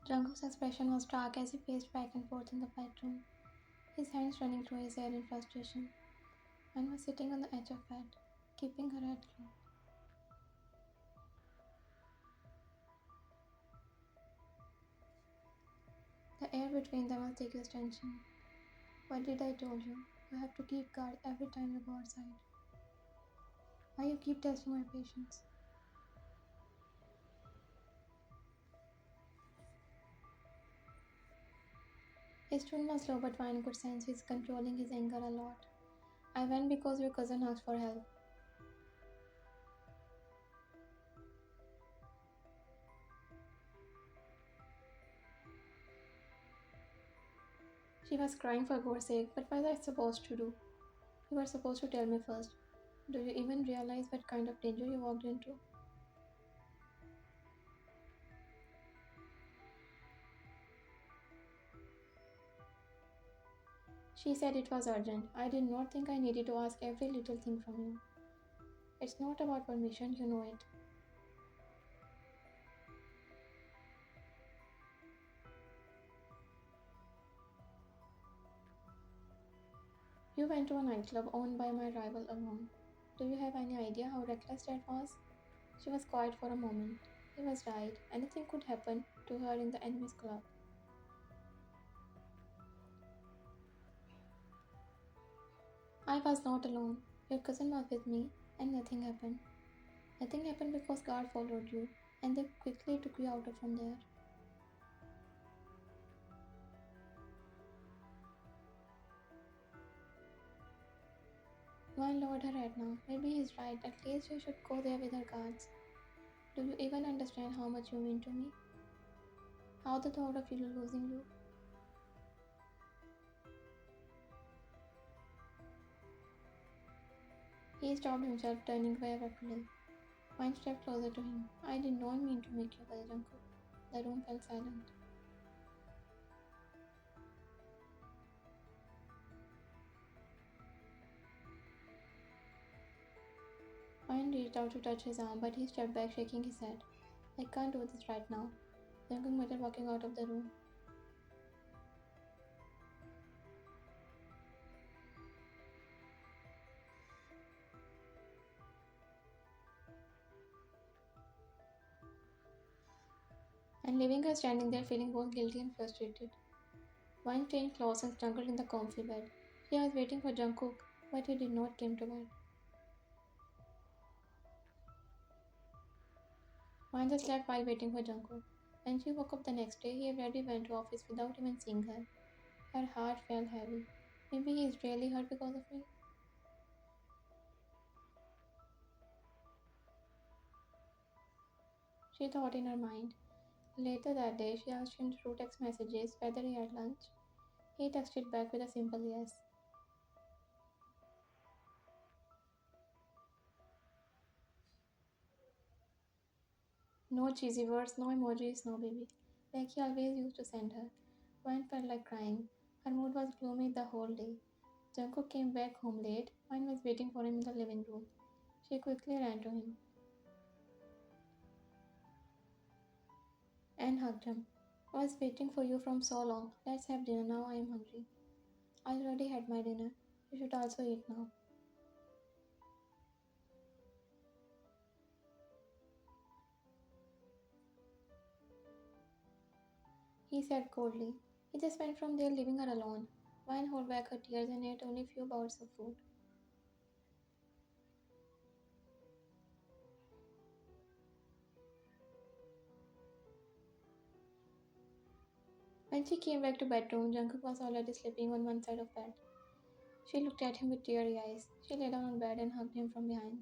Jungkook's expression was dark as he paced back and forth in the bedroom, his hands running through his hair in frustration. Anne was sitting on the edge of bed, keeping her head low. The air between them was thick with tension. What did I tell you? You have to keep guard every time you go outside. Why you keep testing my patience? His tone was low, but Vine could sense he's controlling his anger a lot. I went because your cousin asked for help. She was crying for God's sake, but what was I supposed to do? You were supposed to tell me first. Do you even realize what kind of danger you walked into? She said it was urgent. I did not think I needed to ask every little thing from you. It's not about permission, you know it. You went to a nightclub owned by my rival alone. Do you have any idea how reckless that was? She was quiet for a moment. He was right. Anything could happen to her in the enemy's club. I was not alone. Your cousin was with me, and nothing happened. Nothing happened because guard followed you, and they quickly took you out of from there. One lowered her head now. Maybe he's right. At least you should go there with her guards. Do you even understand how much you mean to me? How the thought of you losing you? He stopped himself, turning away abruptly. One stepped closer to him. I did not mean to make you well, Jungkook. The room fell silent. Ryan reached out to touch his arm, but he stepped back, shaking his head. I can't do this right now. Jungkook muttered, walking out of the room. And leaving her standing there, feeling both guilty and frustrated. Ryan changed clothes and snuggled in the comfy bed. She was waiting for Jungkook, but he did not come to bed. Ryan just slept while waiting for Jungkook. When she woke up the next day, he already went to office without even seeing her. Her heart felt heavy. Maybe he is really hurt because of me. She thought in her mind. Later that day, she asked him through text messages whether he had lunch. He texted back with a simple yes. No cheesy words, no emojis, no baby. Like he always used to send her. Wine felt like crying. Her mood was gloomy the whole day. Jungkook came back home late. Wine was waiting for him in the living room. She quickly ran to him and hugged him. I was waiting for you from so long. Let's have dinner now. I am hungry. I already had my dinner. You should also eat now. He said coldly. He just went from there, leaving her alone. Wine held back her tears and ate only a few bouts of food. When she came back to bedroom, Jungkook was already sleeping on one side of bed. She looked at him with teary eyes. She lay down on bed and hugged him from behind.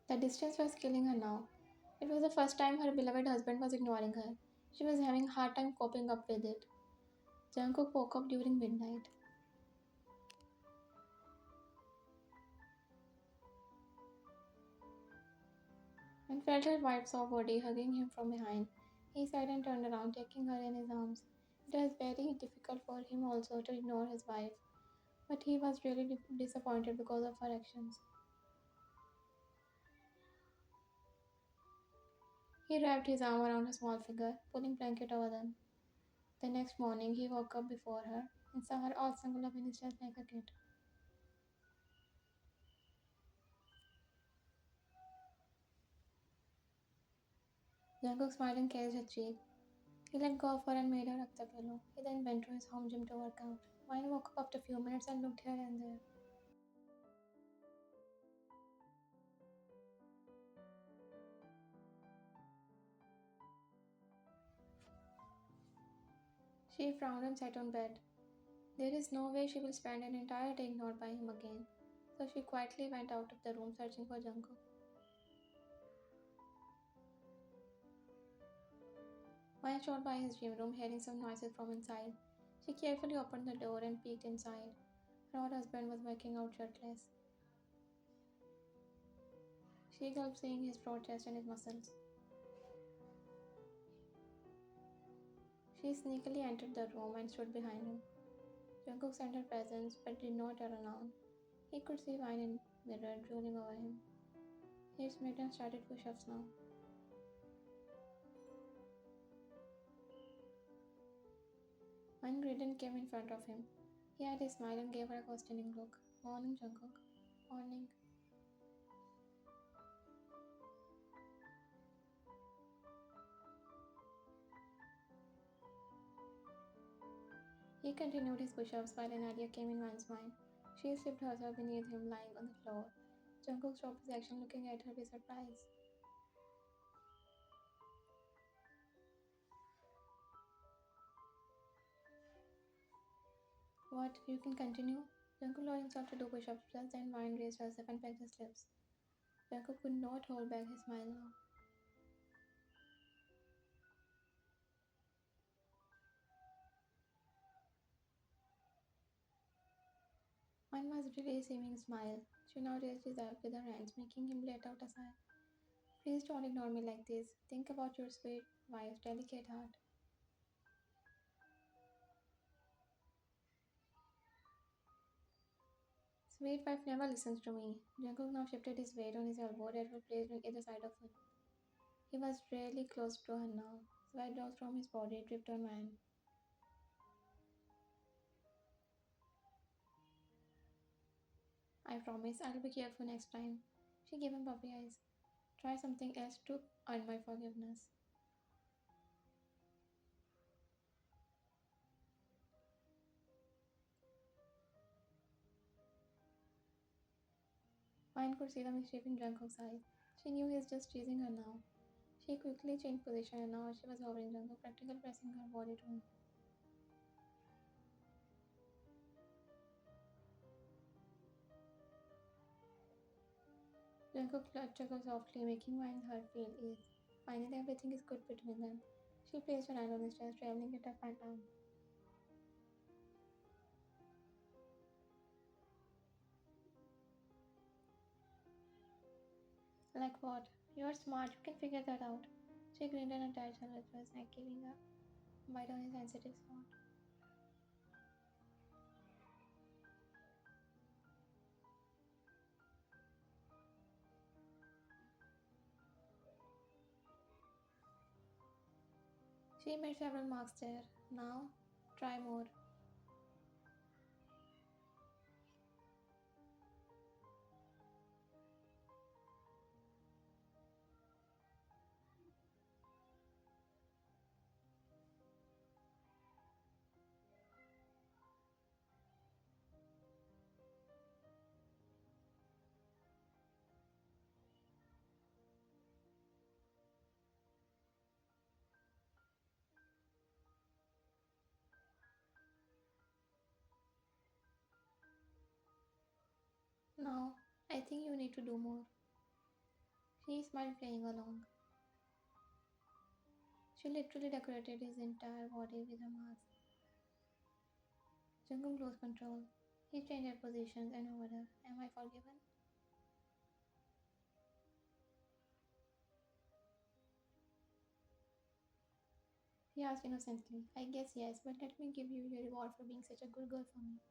The distance was killing her now. It was the first time her beloved husband was ignoring her. She was having a hard time coping up with it. Jungkook woke up during midnight and felt her wife's soft body hugging him from behind. He sighed and turned around, taking her in his arms. It was very difficult for him also to ignore his wife. But he was really disappointed because of her actions. He wrapped his arm around her small figure, pulling blanket over them. The next morning, he woke up before her and saw her all snuggled up in his chest like a kid. Jungkook smiled and kissed her cheek. He let go of her and made her hug the pillow. He then went to his home gym to work out. Vine woke up after a few minutes and looked here and there. She frowned and sat on bed. There is no way she will spend an entire day ignored by him again. So she quietly went out of the room searching for Jungkook. Vine stood by his gym room hearing some noises from inside. She carefully opened the door and peeked inside. Her old husband was working out shirtless. She gulped, seeing his broad chest and his muscles. She sneakily entered the room and stood behind him. Jungkook sensed her presence but did not turn around. He could see Vine in the mirror drooling over him. His maiden started push-ups now. Vine grinned and came in front of him. He had a smile and gave her a questioning look. Morning, Jungkook. Morning. He continued his push-ups while an idea came in Vine's mind. She slipped herself beneath him, lying on the floor. Jungkook stopped his action, looking at her with surprise. What? You can continue? Jungkook lowered himself to do push-ups, just then Vine raised herself and pecked his lips. Jungkook could not hold back his smile now. Mine was really seeming smile. She now raised his arm with her hands, making him let out a sigh. Please don't ignore me like this. Think about your sweet wife's delicate heart. Sweet wife never listens to me. Jungkook now shifted his weight on his elbow that was placed on either side of him. He was really close to her now. Sweat drops from his body dripped on mine. I promise I'll be careful next time. She gave him puppy eyes. Try something else to earn my forgiveness. Mine could see the mischief in Jungkook's eyes. She knew he was just teasing her now. She quickly changed position and now she was hovering Jungkook, practically pressing her body to him. Jungkook chuckled softly, making Vine's heart feel ease. Finally, everything is good between them. She placed her hand on his chest, traveling it up and down. Like what? You're smart, you can figure that out. She grinned and attached her lips to his neck, giving a bite on his sensitive spot. She made several marks there. Now, try more. Now, I think you need to do more. She smiled, playing along. She literally decorated his entire body with her mask. Jungkook lost control. He changed her positions and over her. Am I forgiven? He asked innocently. I guess yes, but let me give you your reward for being such a good girl for me.